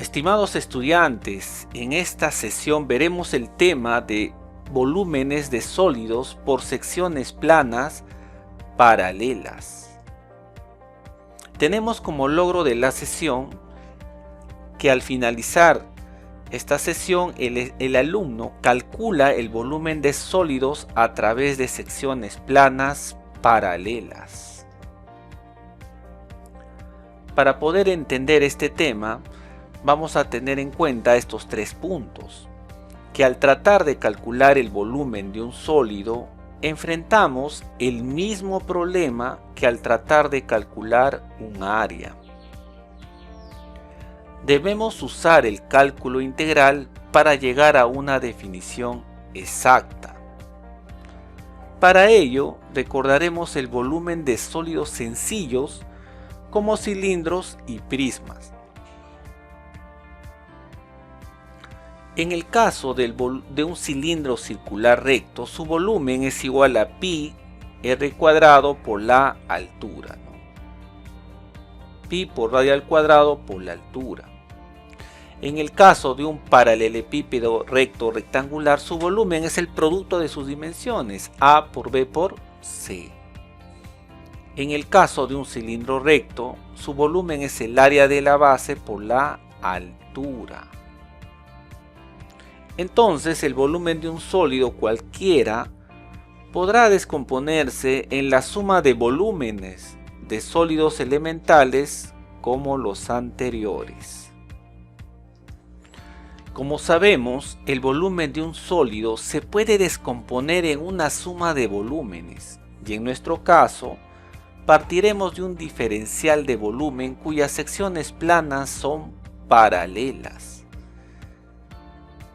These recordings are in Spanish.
Estimados estudiantes, en esta sesión veremos el tema de volúmenes de sólidos por secciones planas paralelas. Tenemos como logro de la sesión que al finalizar esta sesión el alumno calcula el volumen de sólidos a través de secciones planas paralelas. Para poder entender este tema, vamos a tener en cuenta estos tres puntos, que al tratar de calcular el volumen de un sólido, enfrentamos el mismo problema que al tratar de calcular un área. Debemos usar el cálculo integral para llegar a una definición exacta. Para ello, recordaremos el volumen de sólidos sencillos como cilindros y prismas. En el caso de un cilindro circular recto, su volumen es igual a pi r cuadrado por la altura, Pi por radio al cuadrado por la altura. En el caso de un paralelepípedo recto rectangular, su volumen es el producto de sus dimensiones, a por b por c. En el caso de un cilindro recto, su volumen es el área de la base por la altura. Entonces, el volumen de un sólido cualquiera podrá descomponerse en la suma de volúmenes de sólidos elementales como los anteriores. Como sabemos, el volumen de un sólido se puede descomponer en una suma de volúmenes, y en nuestro caso, partiremos de un diferencial de volumen cuyas secciones planas son paralelas.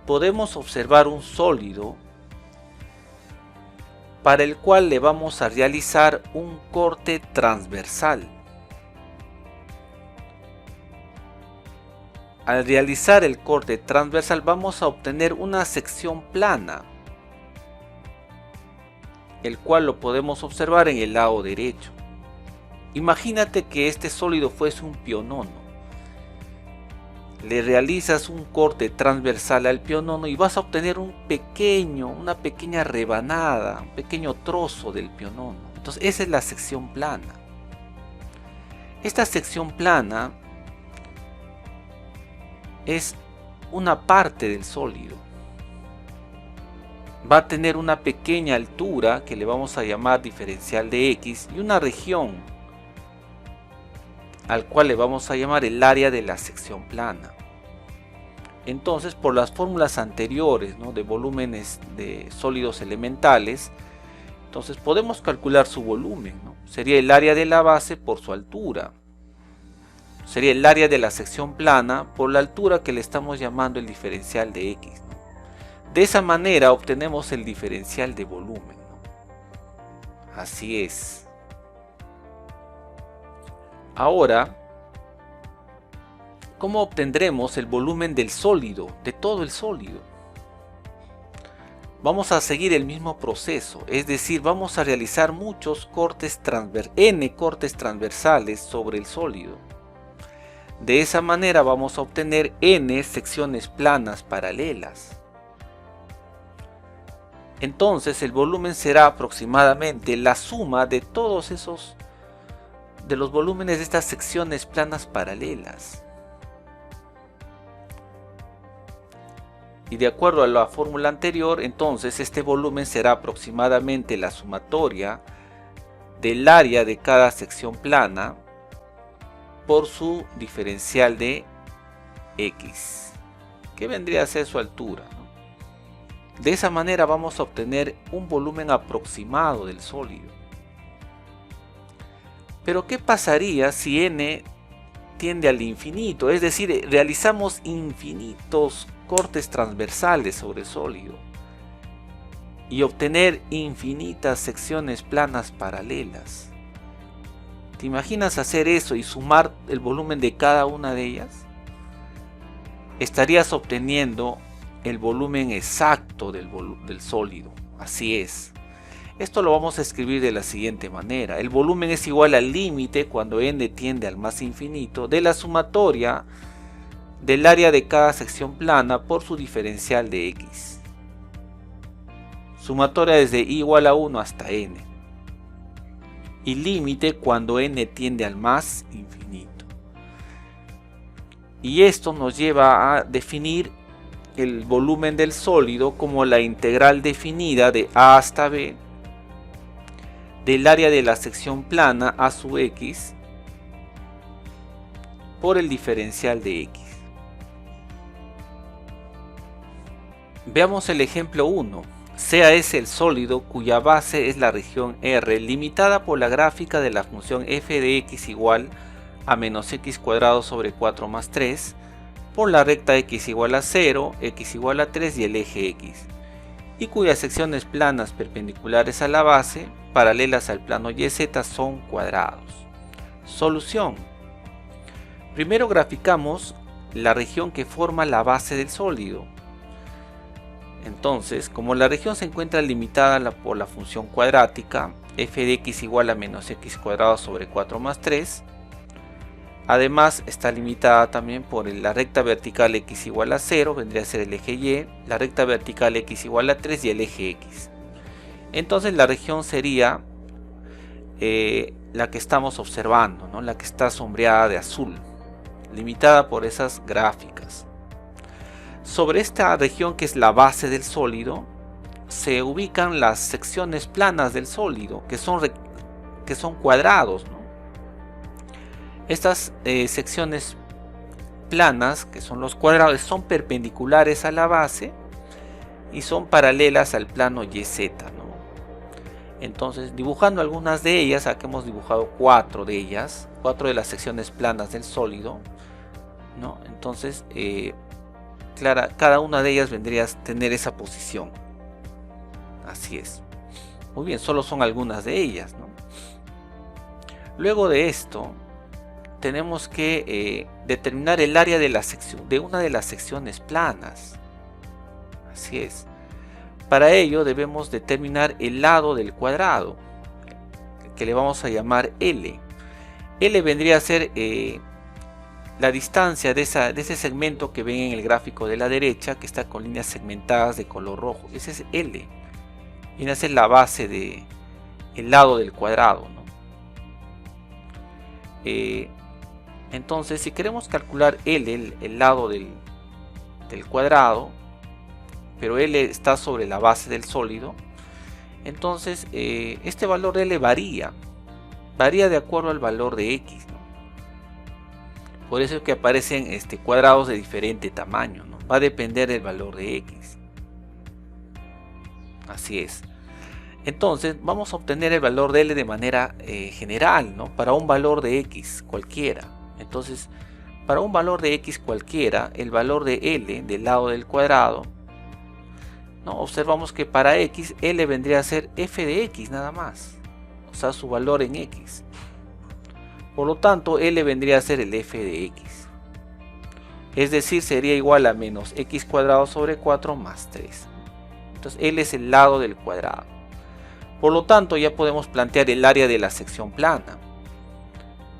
Podemos observar un sólido para el cual le vamos a realizar un corte transversal. Al realizar el corte transversal vamos a obtener una sección plana, el cual lo podemos observar en el lado derecho. Imagínate que este sólido fuese un pionono. Le realizas un corte transversal al pionono y vas a obtener una pequeña rebanada, un pequeño trozo del pionono. Entonces esa es la sección plana. Esta sección plana es una parte del sólido. Va a tener una pequeña altura que le vamos a llamar diferencial de x y una región al cual le vamos a llamar el área de la sección plana. Entonces, por las fórmulas anteriores, de volúmenes de sólidos elementales, entonces podemos calcular su volumen, Sería el área de la base por su altura. Sería el área de la sección plana por la altura que le estamos llamando el diferencial de x. De esa manera obtenemos el diferencial de volumen. Así es. Ahora, ¿cómo obtendremos el volumen del sólido, de todo el sólido? Vamos a seguir el mismo proceso, es decir, vamos a realizar n cortes transversales sobre el sólido. De esa manera vamos a obtener n secciones planas paralelas. Entonces el volumen será aproximadamente la suma de de los volúmenes de estas secciones planas paralelas. Y de acuerdo a la fórmula anterior, entonces este volumen será aproximadamente la sumatoria del área de cada sección plana por su diferencial de x, que vendría a ser su altura. De esa manera vamos a obtener un volumen aproximado del sólido. Pero ¿qué pasaría si n tiende al infinito? Es decir, realizamos infinitos cortes transversales sobre el sólido y obtener infinitas secciones planas paralelas. ¿Te imaginas hacer eso y sumar el volumen de cada una de ellas? Estarías obteniendo el volumen exacto del sólido. Así es. Esto lo vamos a escribir de la siguiente manera. El volumen es igual al límite cuando n tiende al más infinito de la sumatoria del área de cada sección plana por su diferencial de x. Sumatoria desde i igual a 1 hasta n. Y límite cuando n tiende al más infinito. Y esto nos lleva a definir el volumen del sólido como la integral definida de a hasta b del área de la sección plana a sub x por el diferencial de x. Veamos el ejemplo 1. Sea S el sólido cuya base es la región R limitada por la gráfica de la función f de x igual a menos x cuadrado sobre 4 más 3 por la recta x igual a 0, x igual a 3 y el eje x, y cuyas secciones planas perpendiculares a la base, paralelas al plano YZ, son cuadrados. Solución. Primero graficamos la región que forma la base del sólido. Entonces, como la región se encuentra limitada por la función cuadrática, f de x igual a menos x cuadrado sobre 4 más 3, además está limitada también por la recta vertical x igual a 0, vendría a ser el eje y, la recta vertical x igual a 3 y el eje x. Entonces la región sería la que estamos observando, ¿no? La que está sombreada de azul, limitada por esas gráficas. Sobre esta región, que es la base del sólido, se ubican las secciones planas del sólido, que son cuadrados, ¿no? Estas secciones planas, que son los cuadrados, son perpendiculares a la base y son paralelas al plano YZ, ¿no? Entonces, dibujando algunas de ellas, aquí hemos dibujado 4 de ellas, 4 de las secciones planas del sólido, ¿no? Entonces, cada una de ellas vendría a tener esa posición. Así es. Muy bien, solo son algunas de ellas, ¿no? Luego de esto, tenemos que determinar el área de una de las secciones planas. Así es. Para ello debemos determinar el lado del cuadrado, que le vamos a llamar L. L vendría a ser la distancia de ese segmento que ven en el gráfico de la derecha, que está con líneas segmentadas de color rojo. Ese es L. Viene a ser la base del lado del cuadrado, ¿no? Entonces, si queremos calcular L, el lado del cuadrado, pero L está sobre la base del sólido, entonces este valor de L varía de acuerdo al valor de X, ¿no? Por eso es que aparecen cuadrados de diferente tamaño, ¿no? Va a depender del valor de X. Así es. Entonces vamos a obtener el valor de L de manera general, ¿no? Para un valor de X cualquiera. Entonces, para un valor de X cualquiera, el valor de L del lado del cuadrado, ¿no? Observamos que para X, L vendría a ser f de X nada más. O sea, su valor en X. Por lo tanto, L vendría a ser el f de X. Es decir, sería igual a menos x cuadrado sobre 4 más 3. Entonces, L es el lado del cuadrado. Por lo tanto, ya podemos plantear el área de la sección plana.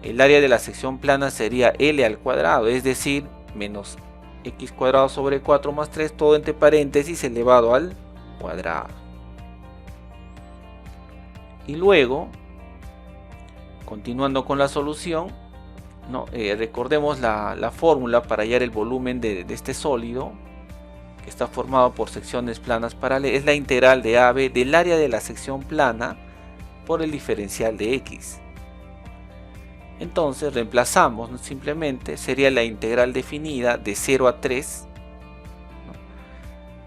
El área de la sección plana sería L al cuadrado, es decir, menos x cuadrado sobre 4 más 3, todo entre paréntesis elevado al cuadrado. Y luego, continuando con la solución, ¿no? Recordemos la fórmula para hallar el volumen de este sólido, que está formado por secciones planas paralelas, es la integral de AB del área de la sección plana por el diferencial de X. Entonces reemplazamos, ¿no? Simplemente sería la integral definida de 0 a 3, ¿no?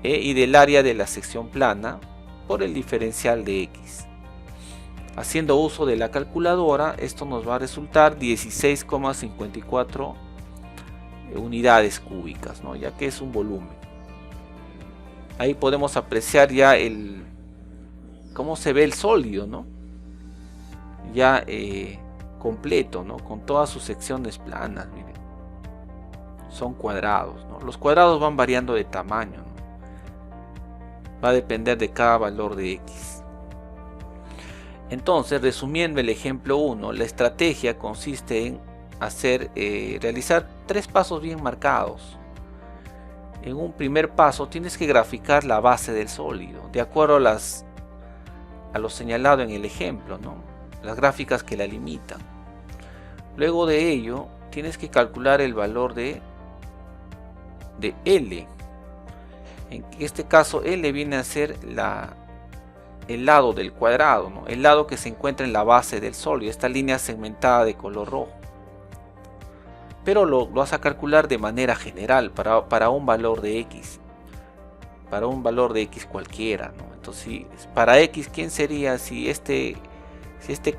Y del área de la sección plana por el diferencial de X. Haciendo uso de la calculadora, esto nos va a resultar 16,54 unidades cúbicas, ¿no? Ya que es un volumen. Ahí podemos apreciar ya cómo se ve el sólido, ¿no? Ya completo, ¿no? Con todas sus secciones planas, miren. Son cuadrados, ¿no? Los cuadrados van variando de tamaño, ¿no? Va a depender de cada valor de X. Entonces, resumiendo el ejemplo 1, la estrategia consiste en realizar 3 pasos bien marcados. En un primer paso tienes que graficar la base del sólido, de acuerdo a lo señalado en el ejemplo, ¿no? Las gráficas que la limitan. Luego de ello, tienes que calcular el valor de L. En este caso, L viene a ser el lado del cuadrado, ¿no? El lado que se encuentra en la base del sólido, esta línea segmentada de color rojo. Pero lo vas a calcular de manera general para un valor de X. Para un valor de X cualquiera, ¿no? Entonces, para X, ¿quién sería si este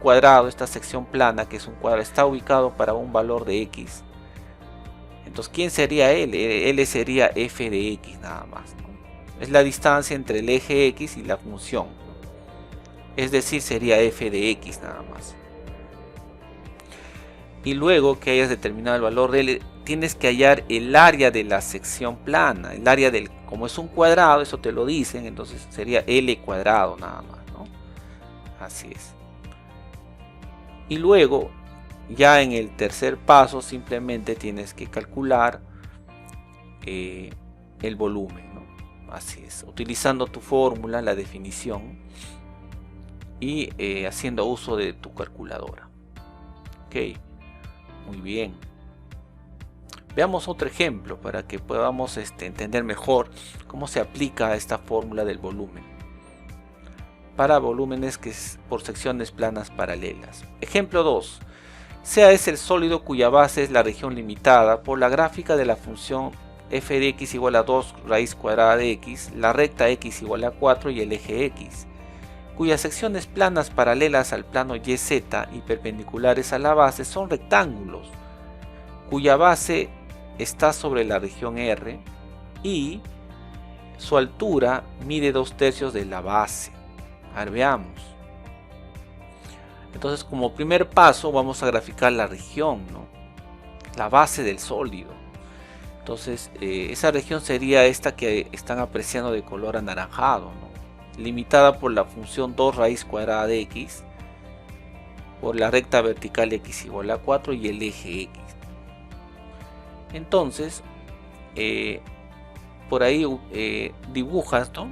cuadrado, esta sección plana, que es un cuadrado, está ubicado para un valor de X? Entonces, ¿quién sería L? L sería f de X nada más, ¿no? Es la distancia entre el eje X y la función. Es decir, sería f de X nada más. Y luego que hayas determinado el valor de L, tienes que hallar el área de la sección plana. El área como es un cuadrado, eso te lo dicen, entonces sería L cuadrado nada más, ¿no? Así es. Y luego, ya en el tercer paso, simplemente tienes que calcular el volumen, ¿no? Así es, utilizando tu fórmula, la definición, y haciendo uso de tu calculadora. Ok, muy bien. Veamos otro ejemplo para que podamos entender mejor cómo se aplica esta fórmula del volumen para volúmenes que es por secciones planas paralelas. Ejemplo 2. Sea es el sólido cuya base es la región limitada por la gráfica de la función f de x igual a 2 raíz cuadrada de x, la recta x igual a 4 y el eje x, cuyas secciones planas paralelas al plano YZ y perpendiculares a la base son rectángulos, cuya base está sobre la región R y su altura mide 2/3 de la base. A ver, veamos. Entonces, como primer paso vamos a graficar la región, ¿no? La base del sólido. Entonces, esa región sería esta que están apreciando de color anaranjado, ¿no? Limitada por la función 2 raíz cuadrada de x, por la recta vertical x igual a 4 y el eje x. Entonces, por ahí dibujas, ¿no?,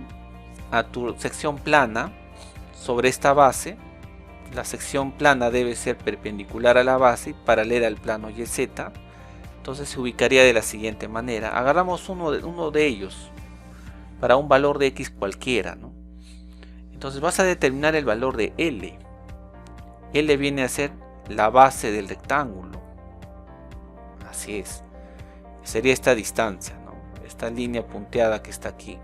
a tu sección plana sobre esta base. La sección plana debe ser perpendicular a la base y paralela al plano YZ. Entonces se ubicaría de la siguiente manera. Agarramos uno de ellos para un valor de x cualquiera, ¿no? Entonces vas a determinar el valor de L. L viene a ser la base del rectángulo. Así es. Sería esta distancia, ¿no? Esta línea punteada que está aquí.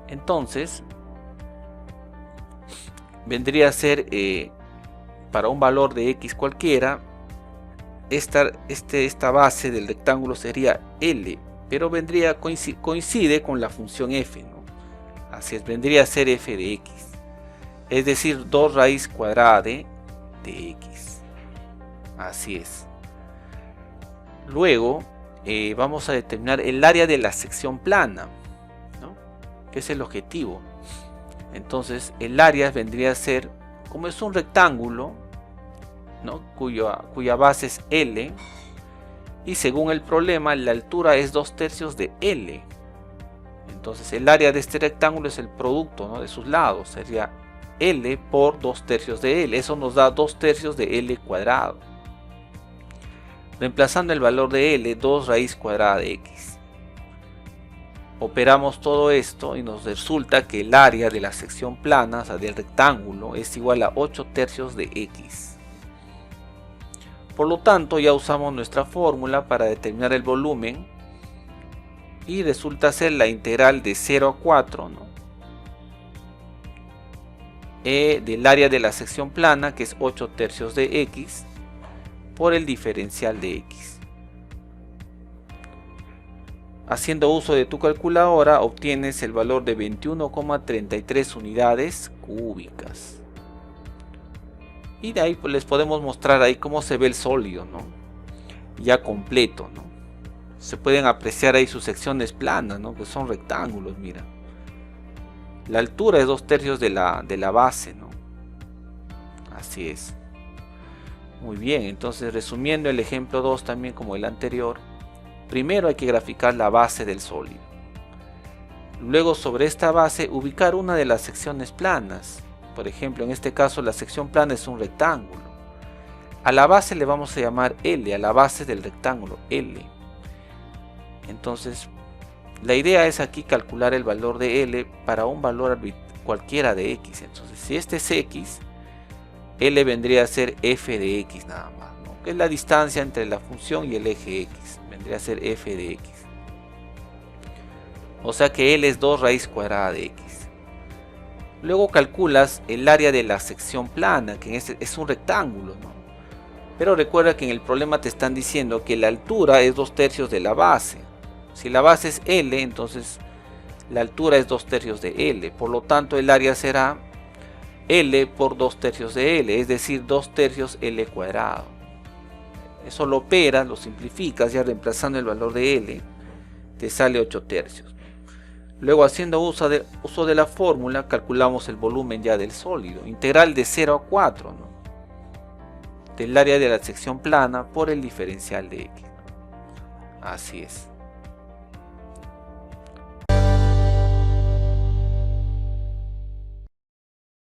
Entonces vendría a ser para un valor de x cualquiera, esta base del rectángulo sería L, pero coincide con la función f, ¿no? Así es, vendría a ser f de x, es decir, 2 raíz cuadrada de x. Así es. Luego vamos a determinar el área de la sección plana, ¿no?, que es el objetivo. Entonces el área vendría a ser, como es un rectángulo, ¿no?, cuya base es L, y según el problema la altura es 2/3 de L. Entonces el área de este rectángulo es el producto, ¿no?, de sus lados, sería L por 2/3 de L. Eso nos da 2/3 de L cuadrado. Reemplazando el valor de L, 2 raíz cuadrada de x. Operamos todo esto y nos resulta que el área de la sección plana, o sea, del rectángulo, es igual a 8/3 de x. Por lo tanto, ya usamos nuestra fórmula para determinar el volumen y resulta ser la integral de 0 a 4, ¿no?, del área de la sección plana, que es 8/3 de x, por el diferencial de x. Haciendo uso de tu calculadora obtienes el valor de 21,33 unidades cúbicas. Y de ahí pues les podemos mostrar ahí cómo se ve el sólido, ¿no?, ya completo, ¿no? Se pueden apreciar ahí sus secciones planas, ¿no?, que son rectángulos, mira. La altura es 2/3 de la base, ¿no? Así es. Muy bien, entonces resumiendo el ejemplo 2 también como el anterior, primero hay que graficar la base del sólido. Luego sobre esta base ubicar una de las secciones planas. Por ejemplo, en este caso la sección plana es un rectángulo. A la base le vamos a llamar L, a la base del rectángulo L. Entonces la idea es aquí calcular el valor de L para un valor cualquiera de X. Entonces si este es X, L vendría a ser f de X nada más, ¿no? Que es la distancia entre la función y el eje X, vendría a ser f de X. O sea que L es 2 raíz cuadrada de X. Luego calculas el área de la sección plana, que es un rectángulo, ¿no? Pero recuerda que en el problema te están diciendo que la altura es 2/3 de la base. Si la base es L, entonces la altura es 2/3 de L. Por lo tanto, el área será L por 2/3 de L, es decir, 2/3 L cuadrado. Eso lo operas, lo simplificas, ya reemplazando el valor de L, te sale 8/3. Luego, haciendo uso de la fórmula, calculamos el volumen ya del sólido, integral de 0 a 4, ¿no? Del área de la sección plana por el diferencial de X. Así es.